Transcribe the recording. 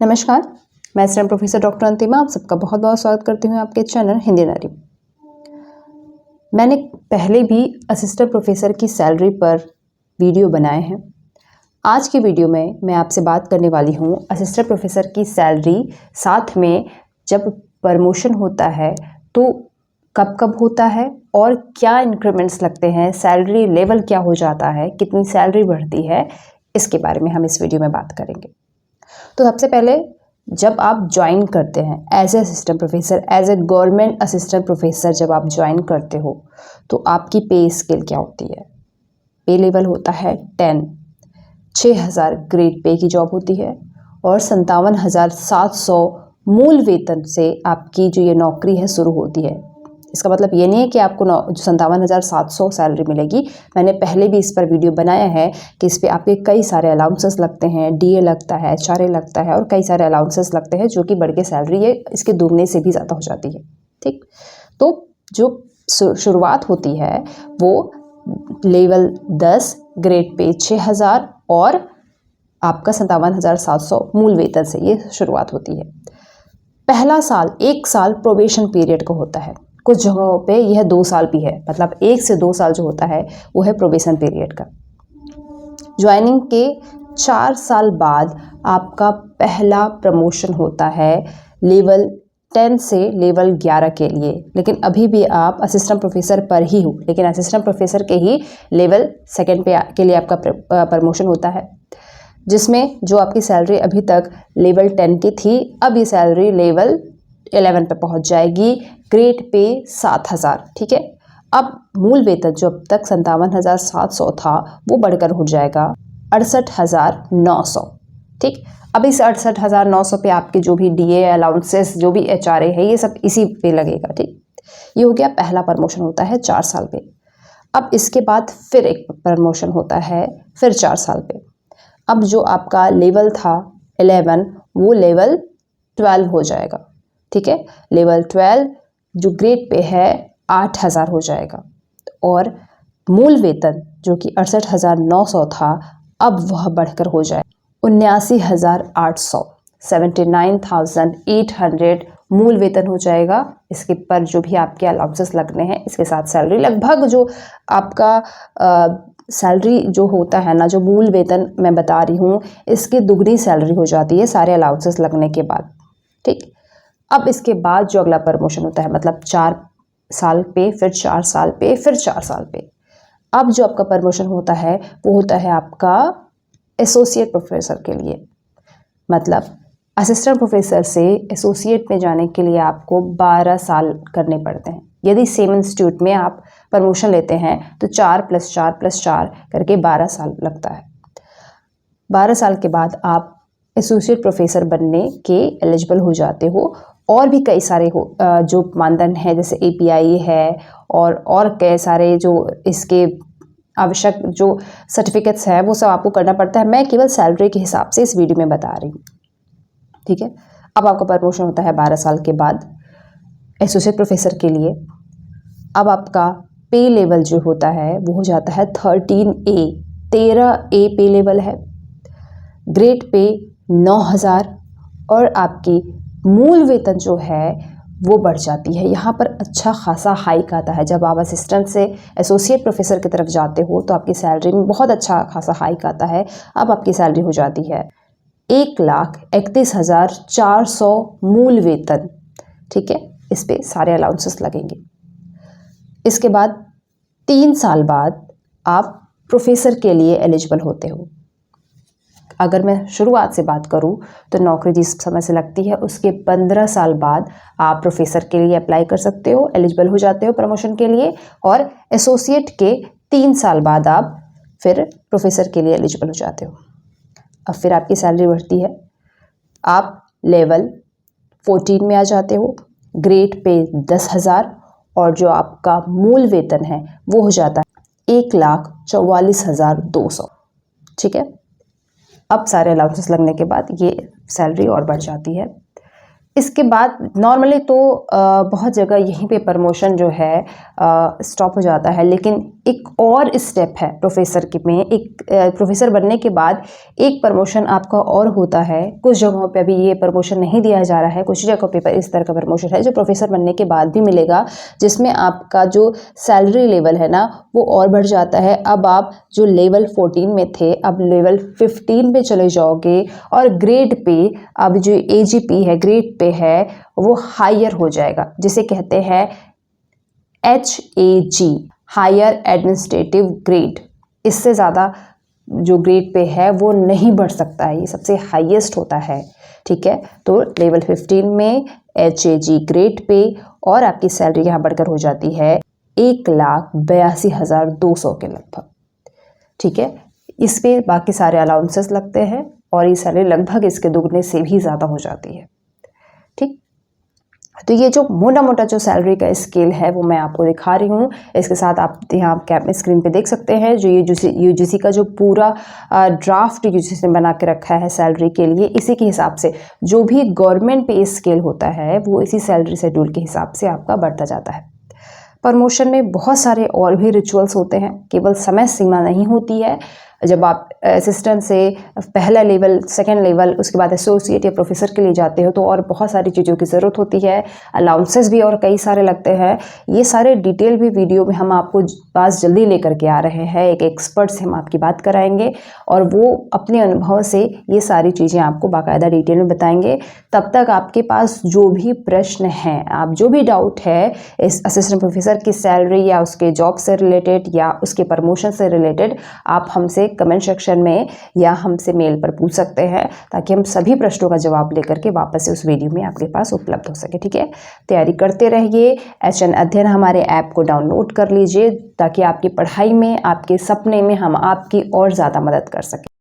नमस्कार, मैं student professor doctor अंतिमा आप सबका बहुत बहुत स्वागत करती हूँ आपके चैनल हिंदी नारी। मैंने पहले भी असिस्टेंट प्रोफेसर की सैलरी पर वीडियो बनाए हैं। आज के वीडियो में मैं आपसे बात करने वाली हूँ असिस्टेंट प्रोफेसर की सैलरी, साथ में जब प्रमोशन होता है तो कब कब होता है और क्या इंक्रीमेंट्स लगते हैं, सैलरी लेवल क्या हो जाता है, कितनी सैलरी बढ़ती है, इसके बारे में हम इस वीडियो में बात करेंगे। तो सबसे पहले जब आप ज्वाइन करते हैं as a assistant professor, as a government assistant professor जब आप ज्वाइन करते हो तो आपकी पे स्केल क्या होती है। पे लेवल होता है 10, 6,000 ग्रेड पे की जॉब होती है और 57,700 मूल वेतन से आपकी जो ये नौकरी है शुरू होती है। इसका मतलब ये नहीं है कि आपको 57,700 सैलरी मिलेगी। मैंने पहले भी इस पर वीडियो बनाया है कि इस पर आपके कई सारे अलाउंसेस लगते हैं, डीए लगता है, एचआरए लगता है और कई सारे अलाउंसेस लगते हैं जो कि बढ़ के सैलरी है इसके दुगने से भी ज़्यादा हो जाती है। ठीक, तो जो शुरुआत होती है वो लेवल 10 ग्रेड पे 6,000 और आपका 57,700 मूल वेतन से ये शुरुआत होती है। पहला साल 1 साल प्रोबेशन पीरियड का होता है, कुछ जगहों पे यह 2 साल भी है, मतलब 1 से 2 साल जो होता है वो है प्रोबेशन पीरियड का। ज्वाइनिंग के 4 साल बाद आपका पहला प्रमोशन होता है लेवल 10 से लेवल 11 के लिए, लेकिन अभी भी आप असिस्टेंट प्रोफेसर पर ही हो, लेकिन असिस्टेंट प्रोफेसर के ही लेवल 2 पे के लिए आपका प्रमोशन होता है, जिसमें जो आपकी सैलरी अभी तक लेवल 10 की थी, अब ये सैलरी लेवल 11 पे पहुंच जाएगी, ग्रेड पे 7,000। ठीक है, अब मूल वेतन जो अब तक 57,700 था वो बढ़कर हो जाएगा 68,900। ठीक, अब इस 68,900 पे आपके जो भी डीए अलाउंसेस, जो भी एचआरए है, ये सब इसी पे लगेगा। ठीक, ये हो गया पहला प्रमोशन होता है 4 साल पे। अब इसके बाद फिर एक प्रमोशन होता है फिर 4 साल पे। अब जो आपका लेवल था 11 वो लेवल 12 हो जाएगा। ठीक है, लेवल 12 जो ग्रेड पे है 8,000 हो जाएगा और मूल वेतन जो कि 68,900 था अब वह बढ़कर हो जाए 79,800, 79,800 मूल वेतन हो जाएगा। इसके पर जो भी आपके अलाउंसेस लगने हैं इसके साथ सैलरी लगभग जो आपका सैलरी जो होता है ना, जो मूल वेतन मैं बता रही हूँ, इसकी दुगनी सैलरी हो जाती है सारे अलाउंसेस लगने के बाद। ठीक, अब इसके बाद जो अगला प्रमोशन होता है, मतलब 4 साल पे, फिर 4 साल पे, फिर 4 साल पे, अब जो आपका प्रमोशन होता है वो होता है आपका एसोसिएट प्रोफेसर के लिए। मतलब असिस्टेंट प्रोफेसर से एसोसिएट में जाने के लिए आपको 12 साल करने पड़ते हैं। यदि सेम इंस्टीट्यूट में आप प्रमोशन लेते हैं तो 4 + 4 + 4 करके 12 साल लगता है। 12 साल के बाद आप एसोसिएट प्रोफेसर बनने के एलिजिबल हो जाते हो। और भी कई सारे जो मानदंड हैं, जैसे API है और कई सारे जो इसके आवश्यक जो सर्टिफिकेट्स हैं वो सब आपको करना पड़ता है। मैं केवल सैलरी के हिसाब से इस वीडियो में बता रही हूँ। ठीक है, अब आपका प्रमोशन होता है 12 साल के बाद एसोसिएट प्रोफेसर के लिए। अब आपका पे लेवल जो होता है वो हो जाता है 13A, 13A पे लेवल है, ग्रेड पे 9,000 और आपकी मूल वेतन जो है वो बढ़ जाती है। यहाँ पर अच्छा खासा हाइक आता है। जब आप असिस्टेंट से एसोसिएट प्रोफेसर की तरफ जाते हो तो आपकी सैलरी में बहुत अच्छा खासा हाइक आता है। अब आपकी सैलरी हो जाती है 1,31,400 मूल वेतन। ठीक है, इस पे सारे अलाउंसेस लगेंगे। इसके बाद 3 साल बाद आप प्रोफेसर के लिए एलिजिबल होते हो। अगर मैं शुरुआत से बात करूं तो नौकरी जिस समय से लगती है उसके 15 साल बाद आप प्रोफेसर के लिए अप्लाई कर सकते हो, एलिजिबल हो जाते हो प्रमोशन के लिए, और एसोसिएट के 3 साल बाद आप फिर प्रोफेसर के लिए एलिजिबल हो जाते हो। अब फिर आपकी सैलरी बढ़ती है, आप लेवल 14 में आ जाते हो, ग्रेड पे 10,000 और जो आपका मूल वेतन है वो हो जाता है 1,44,200। ठीक है, अब सारे अलाउंसेस लगने के बाद ये सैलरी और बढ़ जाती है। इसके बाद नॉर्मली तो बहुत जगह यहीं पे प्रमोशन जो है स्टॉप हो जाता है, लेकिन एक और स्टेप है प्रोफेसर के में। एक प्रोफेसर बनने के बाद एक प्रमोशन आपका और होता है। कुछ जगहों पे अभी ये प्रमोशन नहीं दिया जा रहा है, कुछ जगहों पे इस तरह का प्रमोशन है जो प्रोफेसर बनने के बाद भी मिलेगा, जिसमें आपका जो सैलरी लेवल है ना वो और बढ़ जाता है। अब आप जो लेवल 14 में थे अब लेवल 15 पे चले जाओगे और ग्रेड पे अब जो AGP है, ग्रेड पे है, वो हायर हो जाएगा, जिसे कहते हैं HAG, हायर एडमिनिस्ट्रेटिव ग्रेड। इससे ज़्यादा जो ग्रेड पे है वो नहीं बढ़ सकता है, ये सबसे हाईएस्ट होता है। ठीक है, तो लेवल 15 में HAG ग्रेड पे और आपकी सैलरी यहाँ बढ़कर हो जाती है 1,82,200 के लगभग। ठीक है, इस पे बाकी सारे अलाउंसेस लगते हैं और ये सैलरी लगभग इसके दुगने से भी ज़्यादा हो जाती है। ठीक, तो ये जो मोटा मोटा जो सैलरी का स्केल है वो मैं आपको दिखा रही हूँ। इसके साथ आप यहाँ कैप स्क्रीन पे देख सकते हैं जो UGC का जो पूरा ड्राफ्ट UGC ने बना के रखा है सैलरी के लिए। इसी के हिसाब से जो भी गवर्नमेंट पे स्केल होता है वो इसी सैलरी शेड्यूल के हिसाब से आपका बढ़ता जाता है। प्रमोशन में बहुत सारे और भी रिचुअल्स होते हैं, केवल समय सीमा नहीं होती है। जब आप असिस्टेंट से पहला लेवल, सेकंड लेवल, उसके बाद एसोसिएट या प्रोफेसर के लिए जाते हो तो और बहुत सारी चीज़ों की ज़रूरत होती है। अलाउंसेस भी और कई सारे लगते हैं। ये सारे डिटेल भी वीडियो में हम आपको पास जल्दी लेकर के आ रहे हैं। एक एक्सपर्ट से हम आपकी बात कराएंगे और वो अपने अनुभव से ये सारी चीज़ें आपको बाकायदा डिटेल में बताएंगे। तब तक आपके पास जो भी प्रश्न हैं, आप जो भी डाउट है इस असिस्टेंट प्रोफेसर की सैलरी या उसके जॉब से रिलेटेड या उसके प्रमोशन से रिलेटेड, आप हमसे कमेंट सेक्शन में या हमसे मेल पर पूछ सकते हैं, ताकि हम सभी प्रश्नों का जवाब लेकर के वापस से उस वीडियो में आपके पास उपलब्ध हो सके। ठीक है, तैयारी करते रहिए। HN अध्ययन हमारे ऐप को डाउनलोड कर लीजिए ताकि आपकी पढ़ाई में, आपके सपने में हम आपकी और ज़्यादा मदद कर सकें।